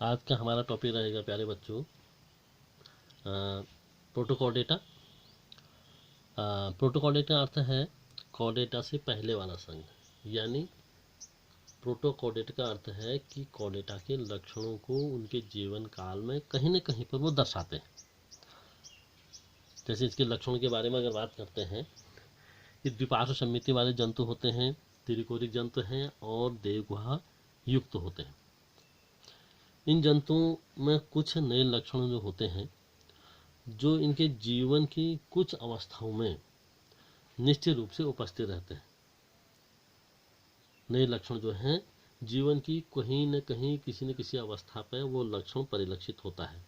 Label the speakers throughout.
Speaker 1: आज का हमारा टॉपिक रहेगा प्यारे बच्चों प्रोटोकॉर्डेटा। प्रोटोकॉर्डेटा का अर्थ है कॉर्डेटा से पहले वाला संघ, यानी प्रोटोकॉर्डेटा का अर्थ है कि कॉर्डेटा के लक्षणों को उनके जीवन काल में कहीं न कहीं पर वो दर्शाते हैं। जैसे इसके लक्षणों के बारे में अगर बात करते हैं, ये द्विपार्श्व सममिति वाले जंतु होते हैं, त्रिकोरिक जंतु हैं और देवगुहा युक्त होते हैं। इन जंतुओं में कुछ नए लक्षण जो होते हैं जो इनके जीवन की कुछ अवस्थाओं में निश्चित रूप से उपस्थित रहते हैं। नए लक्षण जो हैं जीवन की कहीं न कहीं किसी न किसी अवस्था पर वो लक्षण परिलक्षित होता है।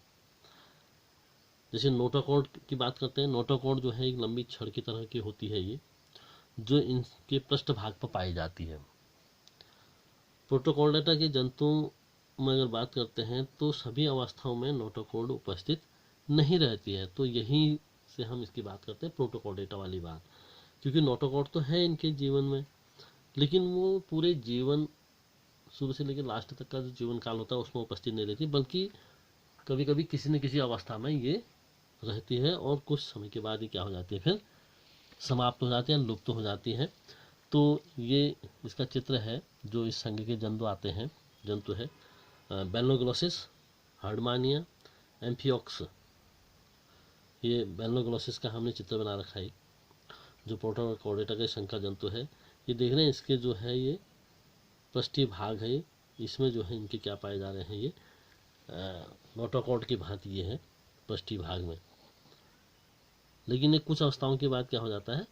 Speaker 1: जैसे नोटोकॉर्ड की बात करते हैं, नोटोकॉर्ड जो है एक लंबी छड़ की तरह की होती है, ये जो इनके पृष्ठभाग पर पाई जाती है। प्रोटोकॉर्डेटा के जंतुओं में अगर बात करते हैं तो सभी अवस्थाओं में नोटोकॉर्ड उपस्थित नहीं रहती है, तो यहीं से हम इसकी बात करते हैं प्रोटोकॉर्डेटा वाली बात। क्योंकि नोटोकॉर्ड तो है इनके जीवन में, लेकिन वो पूरे जीवन शुरू से लेकर लास्ट तक का जो जीवन काल होता है उसमें उपस्थित नहीं रहती, बल्कि कभी कभी किसी न किसी अवस्था में ये रहती है और कुछ समय के बाद ही क्या हो जाती है, फिर समाप्त हो जाती है, लुप्त हो जाती है। तो ये इसका चित्र है जो इस संघ के जंतु है बेलोग्लोसिस, हार्डमानिया, एम्फियोक्स। ये बेलोग्लोसिस का हमने चित्र बना रखा है, जो प्रोटोकॉर्डेटा के संघ का जंतु है। ये देख रहे हैं, इसके जो है ये पृष्ठीय भाग है, इसमें जो है इनके क्या पाए जा रहे हैं, ये नोटोकॉर्ड की भांति ये है पृष्ठीय भाग में। लेकिन ये कुछ अवस्थाओं के बाद क्या हो जाता है,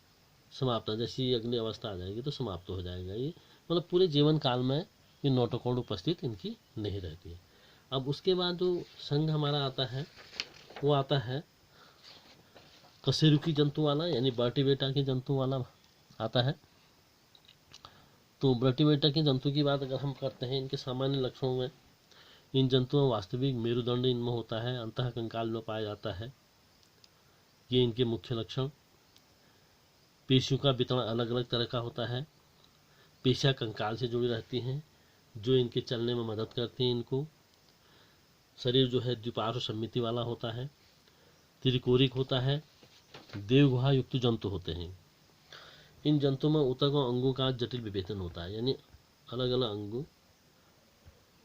Speaker 1: समाप्त। जैसी अगली अवस्था आ जाएगी तो समाप्त हो जाएगा ये, मतलब पूरे जीवन काल में ये नोटोकॉर्ड उपस्थित इनकी नहीं रहती है। अब उसके बाद जो संघ हमारा आता है वो आता है कशेरुकी जंतु वाला, यानी वर्टिब्रेटा के जंतु वाला आता है। तो वर्टिब्रेटा के जंतु की बात अगर हम करते हैं, इनके सामान्य लक्षणों में इन जंतुओं में वास्तविक मेरुदंड इनमें होता है, अंतः कंकाल में पाया जाता है। ये इनके मुख्य लक्षण। पेशियों का वितरण अलग अलग तरह का होता है। पेशियां कंकाल से जुड़ी रहती हैं जो इनके चलने में मदद करती हैं इनको। शरीर जो है द्विपार्श्व सममिति वाला होता है, त्रिकोरिक होता है, देवगुहा युक्त जंतु होते हैं। इन जंतुओं में ऊतक और अंगों का जटिल विभेदन होता है, यानी अलग अलग अंगों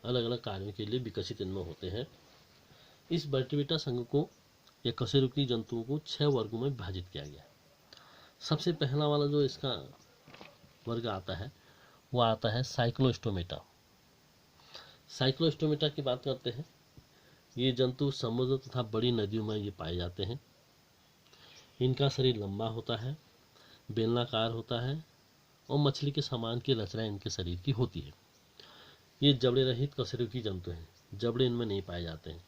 Speaker 1: अलग अलग कार्यों के लिए विकसित इनमें होते हैं। इस वर्टिब्रेटा संघ को या कशेरुकी जंतुओं को 6 वर्गों में विभाजित किया गया है। सबसे पहला वाला जो इसका वर्ग आता है वो आता है साइक्लोस्टोमेटा। साइक्लोस्टोमेटा की बात करते हैं, ये जंतु समुद्र तथा बड़ी नदियों में ये पाए जाते हैं। इनका शरीर लंबा होता है, बेलनाकार होता है और मछली के समान की रचना इनके शरीर की होती है। ये जबड़े रहित कशेरुकी जंतु हैं, जबड़े इनमें नहीं पाए जाते हैं।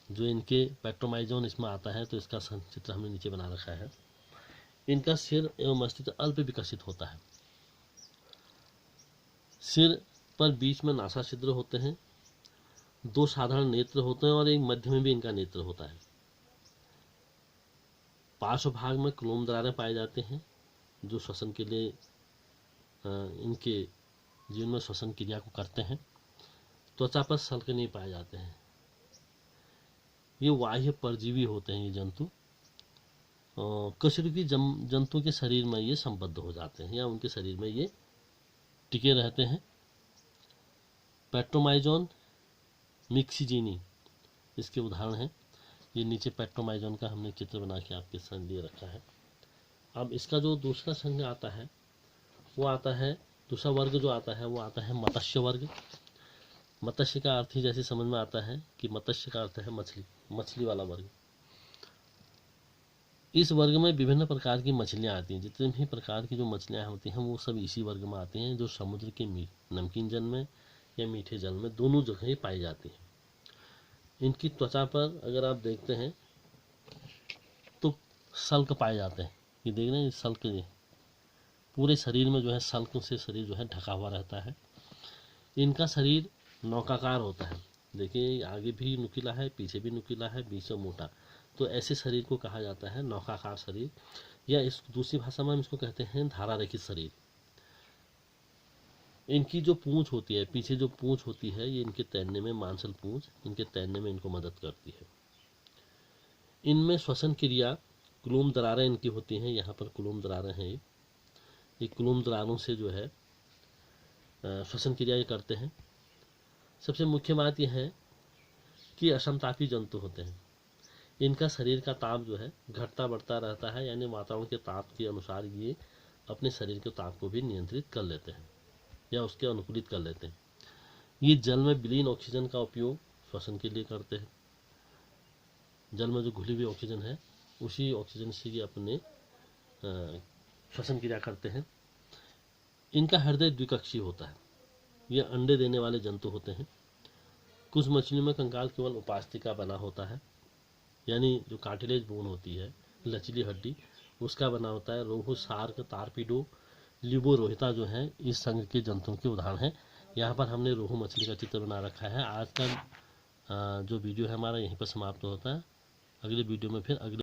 Speaker 1: जो इनके पेट्रोमाइजोन इसमें आता है तो इसका चित्र हमने नीचे बना रखा है। इनका सिर एवं मस्तिष्क अल्प विकसित होता है। सिर पर बीच में नासा छिद्र होते हैं, 2 साधारण नेत्र होते हैं और एक मध्य में भी इनका नेत्र होता है। पार्श्व भाग में क्लोम दरारें पाए जाते हैं जो श्वसन के लिए इनके जीवन में श्वसन क्रिया को करते हैं। त्वचा पर सल्क नहीं पाए जाते हैं। ये बाह्य परजीवी होते हैं ये जंतु। कशेरुकी जंतु के शरीर में ये संबद्ध हो जाते हैं या उनके शरीर में ये टिके रहते हैं। पेट्रोमाइजोन, मिक्सिजीनी इसके उदाहरण हैं। ये नीचे पेट्रोमाइजोन का हमने चित्र बना के आपके सामने दे रखा है। अब इसका जो दूसरा संघ आता है वो आता है, दूसरा वर्ग जो आता है वो आता है मत्स्य वर्ग। मत्स्य का अर्थ ही जैसे समझ में आता है कि मत्स्य का अर्थ है मछली, मछली वाला वर्ग। इस वर्ग में विभिन्न प्रकार की मछलियाँ आती हैं। जितने भी प्रकार की जो मछलियाँ होती हैं वो सब इसी वर्ग में आती हैं, जो समुद्र के नमकीन जल में या मीठे जल में दोनों जगह ही पाई जाती हैं। इनकी त्वचा पर अगर आप देखते हैं तो सल्क पाए जाते हैं। ये देख रहे हैं सल्क, ये पूरे शरीर में जो है सल्क से शरीर जो है ढका हुआ रहता है। इनका शरीर नौकाकार होता है। देखिए आगे भी नुकीला है, पीछे भी नुकीला है, बीच में मोटा। तो ऐसे शरीर को कहा जाता है नौकाकार शरीर, या इस दूसरी भाषा में हम इसको कहते हैं धारा रहित शरीर। इनकी जो पूंछ होती है, पीछे जो पूंछ होती है, ये इनके तैरने में, मांसल पूंछ इनके तैरने में इनको मदद करती है। इनमें श्वसन क्रिया, कुलोम दरारें इनकी होती हैं, यहाँ पर कुलोम दरारें हैं, ये कुलोम दरारों से जो है श्वसन क्रिया ये करते हैं। सबसे मुख्य बात यह है कि असमतापी जंतु होते हैं, इनका शरीर का ताप जो है घटता बढ़ता रहता है, यानी वातावरण के ताप के अनुसार ये अपने शरीर के ताप को भी नियंत्रित कर लेते हैं या उसके अनुकूलित कर लेते हैं। ये जल में विलीन ऑक्सीजन का उपयोग श्वसन के लिए करते हैं। जल में जो घुली हुई ऑक्सीजन है, उसी ऑक्सीजन से ये अपने श्वसन क्रिया करते हैं। इनका हृदय द्विकक्षीय होता है, ये अंडे देने वाले जंतु होते हैं। कुछ मछलियों में कंकाल केवल उपास्तिका बना होता है, यानी जो कार्टिलेज बोन होती है, लचीली हड्डी, उसका बना होता है। रोहू, शार्क, तारपीडो, लिबो, रोहिता जो है इस संघ के जंतुओं के उदाहरण हैं। यहाँ पर हमने रोहू मछली का चित्र बना रखा है। आज का जो वीडियो है हमारा यहीं पर समाप्त होता है। अगले वीडियो में फिर अगले